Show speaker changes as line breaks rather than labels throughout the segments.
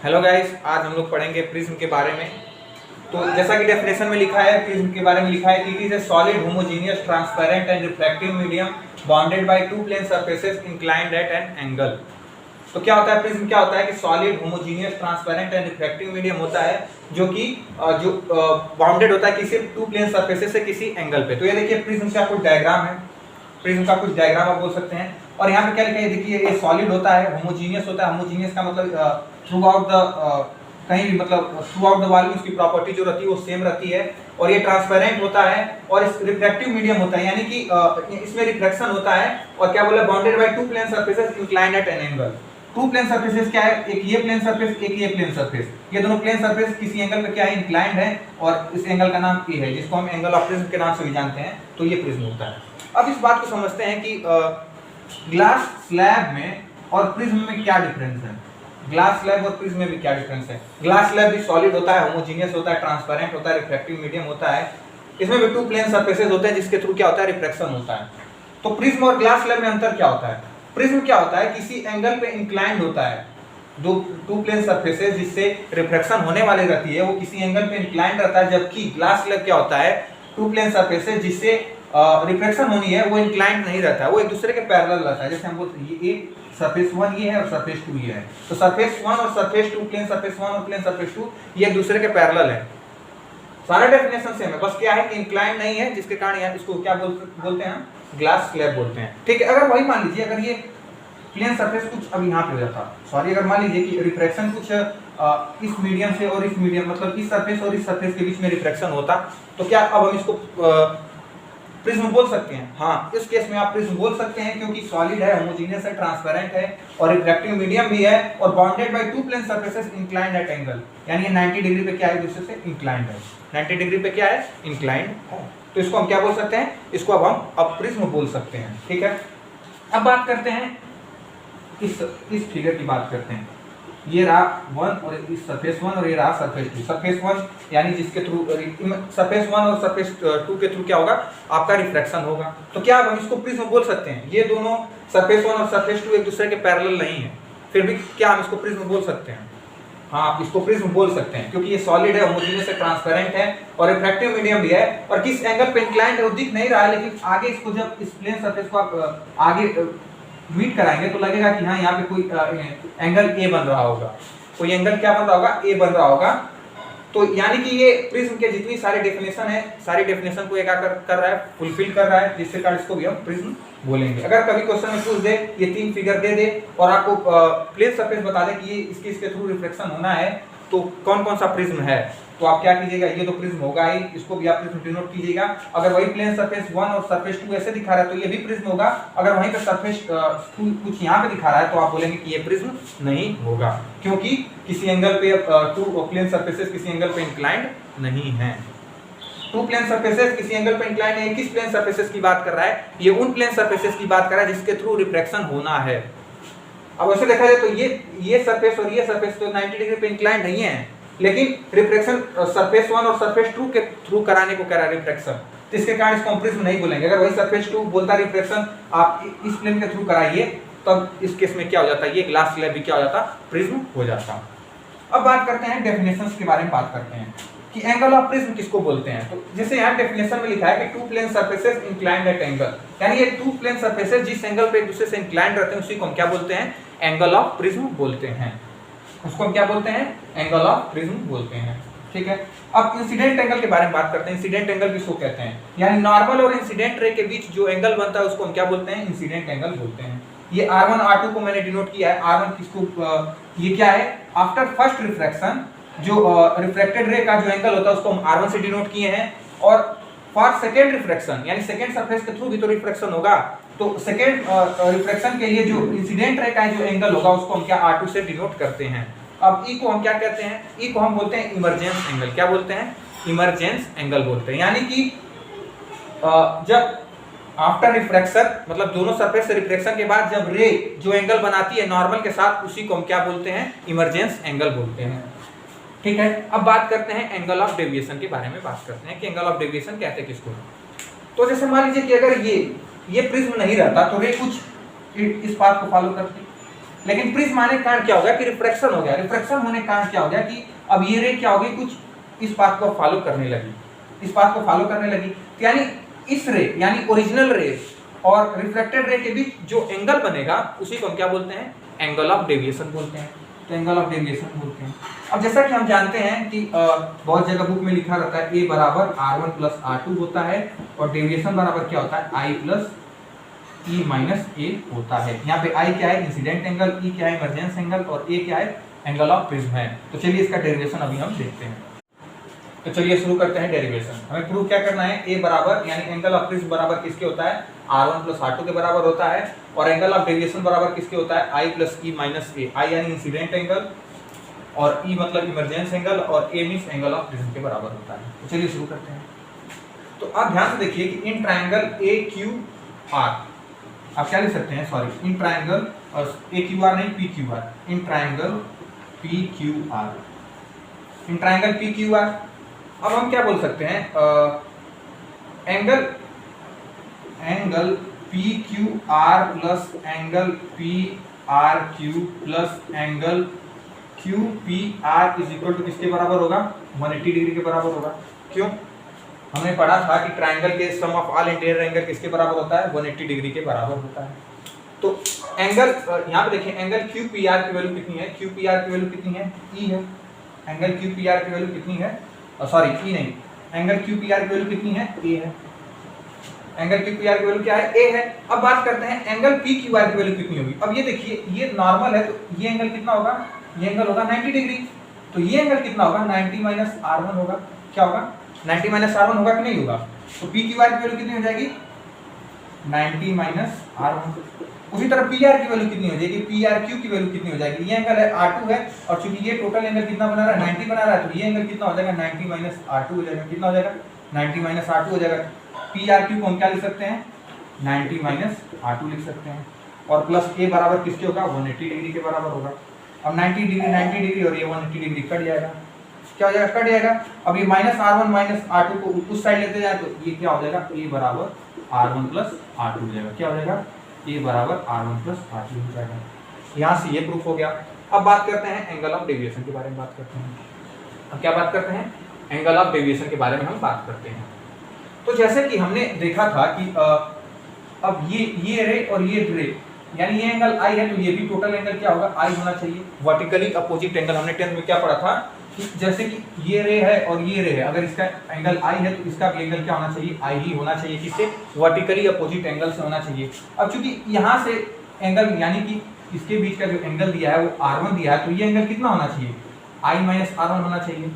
Hello guys, आज हम लोग पढ़ेंगे प्रिज्म के बारे में। तो जैसा कि डेफिनेशन में लिखा है, प्रिज्म के बारे में लिखा है कि it is a solid homogeneous transparent and reflective medium bounded by two plane surfaces inclined at an angle. तो क्या होता है प्रिज्म? क्या होता है कि solid homogeneous transparent and reflective medium होता है जो कि बाउंडेड होता है किसी टू प्लेन सरफेसेस से किसी एंगल पे। तो ये देखिए प्रिज्म का कुछ डायग्राम है, प्रिज्म का कुछ डायग्राम आप बोल सकते हैं। और यहाँ पे क्या लिखा है, देखिए ये सॉलिड होता है, होमोजेनियस होता है। होमोजेनियस का मतलब थ्रू आउट द कहीं भी मतलब थ्रू आउट द वॉल्यूम उसकी प्रॉपर्टी जो रहती है वो सेम रहती है। और ये ट्रांसपेरेंट होता है और इस रिफ्लेक्टिव मीडियम होता है, यानी कि इसमें रिफ्लेक्शन होता है। और क्या बोला, bounded by two plane surfaces inclined at an angle. Two plane surfaces क्या है, एक ये प्लेन सरफेस, एक ये प्लेन सरफेस। ये दोनों प्लेन सरफेस किसी एंगल पे क्या है, इंक्लाइंड है। और इस एंगल का नाम ए है, जिसको हम एंगल ऑफ प्रिज्म के नाम से भी जानते हैं। तो ये प्रिज्म होता है। अब इस बात को समझते हैं कि ग्लास स्लैब में और प्रिज्म में क्या डिफरेंस है। ग्लास स्लैब और प्रिज्म में भी क्या डिफरेंस है। ग्लास स्लैब भी सॉलिड होता है, होमोजेनियस होता है, ट्रांसपेरेंट होता है, रिफ्लेक्टिव मीडियम होता है। इसमें भी टू प्लेन सरफेसेस होते हैं जिसके थ्रू क्या होता है, रिफ्लेक्शन होता है। तो प्रिज्म और ग्लास स्लैब में अंतर क्या होता है? प्रिज्म क्या होता है, किसी एंगल पे इंक्लाइंड होता है। दो टू प्लेन सरफेसेस जिससे रिफ्लेक्शन होने वाली रहती है वो किसी एंगल पे इंक्लाइंड रहता है। जबकि ग्लास स्लैब क्या होता है, टू प्लेन सरफेसेस जिससे रिफ्लेक्शन होनी है वो इंक्लाइंड नहीं रहता है, वो एक दूसरे के पैरेलल रहता है। जैसे हम बोलते हैं ये सरफेस 1 ये है और सरफेस 2 ये है। तो सरफेस 1 और सरफेस 2, प्लेन सरफेस 1 और प्लेन सरफेस 2 ये एक दूसरे के पैरेलल है। सारा डेफिनेशन सेम है, बस क्या है कि इंक्लाइंड नहीं है, जिसके कारण यार इसको क्या बोलते हैं, ग्लास स्लैब बोलते हैं। ठीक है, अगर वही मान लीजिए अगर ये प्लेन सरफेस कुछ अब यहाँ पे हो जाता, सॉरी अगर मान लीजिए कि रिफ्रैक्शन कुछ इस मीडियम से और इस मीडियम मतलब इस सरफेस और इस सरफेस के बीच में रिफ्रैक्शन होता, तो क्या अब हम इसको प्रिज्म बोल सकते हैं? हाँ, इस केस में आप प्रिज्म बोल सकते हैं क्योंकि सॉलिड है, होमोजेनियस है, ट्रांसपेरेंट है और रिफ्लेक्टिव मीडियम भी है और bounded by two plane surfaces inclined at angle. यानी ये 90 डिग्री पे क्या है, दूसरे से इंक्लाइंड है। 90 डिग्री पे क्या है, इंक्लाइंड है। तो इसको हम क्या बोल सकते हैं, इसको अब हम प्रिज्म बोल सकते हैं। ठीक है, अब बात करते हैं इस फिगर की बात करते हैं। ये रहा 1 और इस सरफेस 1 और ये रहा सरफेस 2। सरफेस 1 यानी जिसके थ्रू सरफेस 1 और सरफेस 2 के थ्रू क्या होगा, आपका रिफ्रैक्शन होगा। तो क्या हम इसको प्रिज्म बोल सकते हैं? ये दोनों सरफेस 1 और सरफेस 2 एक दूसरे के पैरेलल नहीं है, फिर भी क्या हम इसको प्रिज्म बोल सकते हैं? हाँ, आप इसको प्रिज्म बोल सकते हैं क्योंकि ये सॉलिड है, होमोजेनियस है, ट्रांसपेरेंट है और रिफ्रैक्टिव मीडियम भी है। और किस एंगल पे इंक्लाइंड है वो दिख नहीं रहा है, लेकिन आगे इसको जब इस प्लेन सरफेस को आप आगे मीट कराएंगे तो लगेगा कि हाँ यहाँ पे कोई एंगल ए बन रहा होगा, कोई एंगल क्या बन रहा होगा, ए बन रहा होगा। तो यानी कि ये प्रिज्म के जितनी सारी डेफिनेशन है, सारी डेफिनेशन को कर रहा है, फुलफिल कर रहा है, जिससे कारण इसको भी हम प्रिज्म बोलेंगे। अगर कभी क्वेश्चन में पूछ दे, ये 3 फिगर दे दे और आपको प्लेन सरफेस बता दे कि ये इसके थ्रू रिफ्लेक्शन होना है, तो कौन कौन सा प्रिज्म है, तो आप क्या कीजिएगा, ये तो प्रिज्म होगा ही, इसको भी आप प्रिज्म डिनोट कीजिएगा। अगर वही प्लेन सरफेस 1 और सरफेस 2 ऐसे दिखा रहा है तो ये भी प्रिज्म होगा। अगर वहीं पे सरफेस कुछ यहाँ पे दिखा रहा है तो आप बोलेंगे कि ये प्रिज्म नहीं होगा, क्योंकि किसी एंगल पे टू प्लेन सरफेसेस किसी एंगल पे इंक्लाइंड नहीं है। टू प्लेन सरफेसेस किसी एंगल पे इंक्लाइंड है। किस प्लेन सरफेसेस की बात कर रहा है, ये उन प्लेन सरफेसेस की बात कर रहा है जिसके थ्रू रिफ्रैक्शन होना है। अब वैसे देखा जाए तो ये सरफेस और ये सरफेस तो 90 डिग्री पे इंक्लाइंड नहीं है, लेकिन रिफ्रैक्शन सरफेस 1 और सरफेस 2 के थ्रू कराने को कह रहा है रिफ्रैक्शन, तो इसके कारण इसको हम प्रिज्म नहीं बोलेंगे। अगर वही सरफेस 2 बोलता रिफ्रैक्शन आप इस प्लेन के थ्रू कराइए, तब इस केस में क्या हो जाता है, ये ग्लास स्लैब भी क्या हो जाता, प्रिज्म हो जाता। अब बात करते हैं डेफिनेशंस के बारे में, बात करते हैं कि एंगल ऑफ प्रिज्म किसको बोलते हैं। तो जैसे यहाँ डेफिनेशन में लिखा है कि two plane surfaces inclined at angle, यानी ये टू प्लेन सरफेसेस जिस एंगल पे एक दूसरे से इंक्लाइंड रहते हैं उसी को हम क्या बोलते हैं, एंगल ऑफ प्रिज्म बोलते हैं। उसको हम क्या बोलते हैं, एंगल ऑफ प्रिज्म बोलते हैं। ठीक है, अब इंसिडेंट एंगल के बारे में बात करते हैं। इंसिडेंट एंगल किसको कहते हैं, यानी नॉर्मल और इंसिडेंट रे के बीच जो एंगल बनता है उसको हम क्या बोलते हैं, इंसिडेंट एंगल बोलते हैं। ये R1 R2 को मैंने डिनोट किया है। R1 किसको, ये क्या है, आफ्टर फर्स्ट रिफ्रैक्शन जो रिफ्लेक्टेड रे का जो एंगल होता है उसको हम R1 से डिनोट किए हैं। और फॉर सेकेंड रिफ्रैक्शन यानी सेकेंड सरफेस के थ्रू भी तो रिफ्रैक्शन होगा, तो सेकेंड रिफ्रैक्शन के लिए जो इंसिडेंट रे का जो एंगल होगा उसको हम क्या R2 से डिनोट करते हैं। अब ई को हम क्या कहते हैं, ई को हम बोलते हैं इमरजेंस एंगल। क्या बोलते हैं, इमरजेंस एंगल बोलते हैं। यानी कि जब आफ्टर रिफ्रैक्शन मतलब दोनों सरफेस से रिफ्रैक्शन के बाद जब रे जो एंगल बनाती है नॉर्मल के साथ, उसी को हम क्या बोलते हैं, इमरजेंस एंगल बोलते हैं। ठीक है, अब बात करते हैं एंगल ऑफ डेविएशन के बारे में, बात करते हैं कि एंगल ऑफ डेविएशन कहते हैं किसको। तो जैसे मान लीजिए कि अगर ये प्रिज्म नहीं रहता तो रे कुछ इस पाथ को फॉलो करती, लेकिन प्रिज्म आने के कारण क्या हो गया कि रिफ्रैक्शन हो गया। रिफ्रैक्शन होने के कारण क्या हो गया कि अब ये रे क्या हो गई, कुछ इस पाथ को फॉलो करने लगी, इस पाथ को फॉलो करने लगी। तो यानी इस रे यानी ओरिजिनल रे और रिफ्लेक्टेड रे के बीच जो एंगल बनेगा उसी को हम क्या बोलते हैं, एंगल ऑफ डेविएशन बोलते हैं। तो एंगल ऑफ डेविएशन बोलते हैं। अब जैसा कि हम जानते हैं कि बहुत जगह बुक में लिखा रहता है a बराबर r1 प्लस r2 होता है और डेविएशन बराबर क्या होता है i plus e minus a होता है। यहाँ पे i क्या है, इंसिडेंट एंगल, e क्या है, इमर्जेंस एंगल और a क्या है, एंगल ऑफ प्रिज्म है। तो चलिए इसका डेरिवेशन अभी हम देखते हैं। तो चलिए शुरू करते हैं डेरिवेशन। हमें प्रूव क्या करना है, a बराबर यानी एंगल ऑफ प्रिज्म बराबर किसके होता है, r1 प्लस r2 के बराबर होता है और एंगल ऑफ डेविएशन बराबर किसके होता है, i plus e minus a। i यानी इंसिडेंट एंगल और e मतलब इमर्जेंस एंगल और a means angle of prism के बराबर होता है। तो चलिए शुरू करते हैं। तो आप ध्यान से देखिए कि इन ट्रायंगल AQR आप क्या लिख सकते हैं, सॉरी इन ट्रायंगल और AQR नहीं PQR, in triangle PQR, in triangle PQR। अब हम क्या बोल सकते हैं, angle PQR plus angle PRQ plus angle QPR is equal to किसके बराबर होगा, 180 डिग्री के बराबर होगा। क्यों, हमने पढ़ा था कि ट्रायंगल के सम ऑफ ऑल इंटीरियर एंगल किसके बराबर होता है, 180 डिग्री के बराबर होता है। तो एंगल यहाँ पे देखिए, एंगल QPR की वैल्यू कितनी है, QPR की वैल्यू कितनी है, E है। एंगल QPR की वैल्यू कितनी है, सॉरी E नहीं, एंगल QPR की वैल्यू कितनी है, A है। एंगल QPR की वैल्यू क्या है, A है। अब बात करते हैं एंगल PQR की वैल्यू कितनी होगी। अब ये देखिए ये नॉर्मल है तो ये एंगल कितना होगा, ये एंगल होगा 90 डिग्री। तो ये एंगल कितना होगा, 90 माइनस R1 होगा। क्या होगा, 90 माइनस R1 होगा कि नहीं होगा। तो PQR की वैल्यू कितनी हो जाएगी, 90 माइनस R1। उसी तरह PR की वैल्यू कितनी हो जाएगी, PRQ की वैल्यू कितनी हो जाएगी। ये एंगल है R2 है और चूंकि ये टोटल एंगल कितना बना रहा है, 90 बना रहा है, तो ये एंगल कितना हो जाएगा, 90 माइनस R2 हो जाएगा। कितना हो जाएगा, 90 माइनस R2 हो जाएगा। PRQ को हम क्या लिख सकते हैं, 90 माइनस R2 लिख सकते हैं और प्लस A बराबर किसके होगा, 180 डिग्री के बराबर होगा। अब 90 डिग्री और ये 180 डिग्री कट जाएगा। क्या हो जाएगा, कट जाएगा। अब ये माइनस R1 माइनस R2 को उस साइड लेते जाए तो ये क्या हो जाएगा, A बराबर R1 प्लस R2 हो जाएगा। क्या हो जाएगा, A बराबर R1 प्लस R2 हो जाएगा। यहाँ से ये प्रूफ हो गया। अब बात करते हैं एंगल ऑफ डेविएशन के बारे में बात करते हैं। अब क्या बात करते हैं, एंगल ऑफ डेविएशन के बारे में हम बात करते हैं। तो जैसे कि हमने देखा था कि अब ये रे और ये रे यानी ये एंगल I है तो ये भी टोटल एंगल क्या होगा, I होना चाहिए। वर्टिकली अपोजिट एंगल हमने 10th में क्या पढ़ा था कि जैसे कि ये रे है और ये रे है, अगर इसका एंगल I है तो इसका भी एंगल क्या होना चाहिए, I ही होना चाहिए। किससे, वर्टिकली अपोजिट एंगल से होना चाहिए। अब चूंकि यहाँ से एंगल यानी कि इसके बीच का जो एंगल दिया है वो R1 दिया है, तो ये एंगल कितना होना चाहिए, I माइनस R1 होना चाहिए।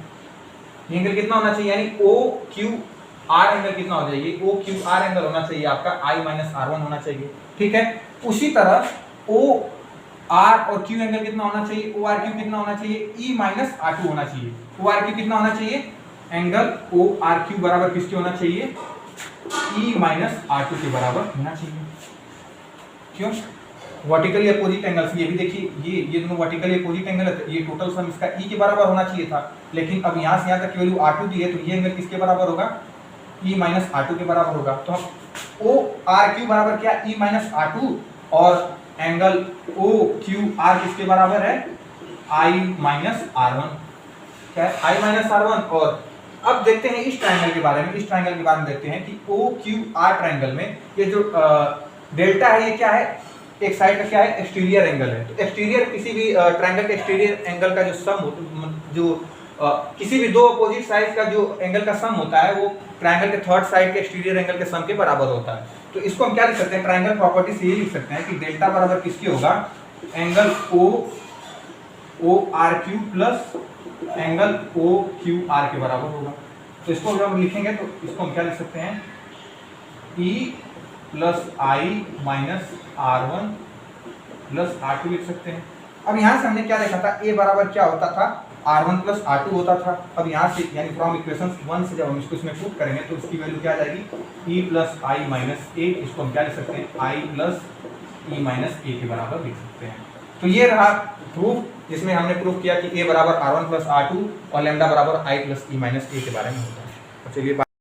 ये एंगल कितना होना चाहिए, यानी OQR एंगल कितना हो जाएगी, OQR एंगल होना चाहिए आपका I माइनस R1 होना चाहिए। ठीक है, उसी तरह OR और Q एंगल कितना होना चाहिए, ORQ कितना होना चाहिए, E माइनस R2 होना चाहिए। ORQ कितना होना चाहिए, एंगल ORQ बराबर किसके होना चाहिए, E माइनस R2 के बराबर होना चाहिए। क्यों, वर्टिकली अपोजिट एंगल्स, ये भी देखिए ये दोनों वर्टिकली अपोजिट एंगल है, तो ये टोटल सम इसका E के बराबर होना चाहिए था। लेकिन अब यहाँ से यहाँ तक की वैल्यू R2 दी है तो ये एंगल किसके बराबर होगा, E माइनस R2 के बराबर होगा। तो हम ORQ बराबर क्या, E माइनस R2 और एंगल OQR किसके बराबर है, I माइनस R1। क्या है, I माइनस R1। और अब देखते हैं इस ट्रायंगल के बारे में, इस ट्रायंगल के बारे में देखते हैं कि OQR ट्रायंगल में ये जो डेल्टा है ये क्या है, एक साइड का क्या है, एक्सटीरियर एंगल है। तो एक्सटीरियर किसी भी ट्रायंगल के एक्सटीरियर एंगल का जो सम जो किसी भी दो अपोजिट साइड का जो एंगल का सम होता है वो ट्रायंगल के थर्ड साइड के एक्सटीरियर एंगल के सम के बराबर होता है। तो इसको हम क्या लिख सकते हैं, ट्रायंगल प्रॉपर्टी से ये लिख सकते हैं कि डेल्टा बराबर किसके होगा, angle ORQ plus angle OQR के बराबर होगा। तो इसको जब हम लिखेंगे तो इसको हम क्या लिख सकते हैं, E plus I minus R1 plus R2 लिख सकते हैं। अब यहाँ से हमने क्या देखा था, A बराबर क्या होता था, R1 प्लस R2 होता था। अब यहाँ से यानी फ्रॉम इक्वेशन 1 से जब हम इसको इसमें पुट करेंगे तो इसकी वैल्यू क्या आ जाएगी, E plus I minus A। इसको हम क्या लिख सकते हैं, I plus E minus A के बराबर लिख सकते हैं। तो ये रहा प्रूफ, जिसमें हमने प्रूफ किया कि A बराबर R1 प्लस R2 और लैम्डा बराबर I plus E minus A के बारे में होता है। चलिए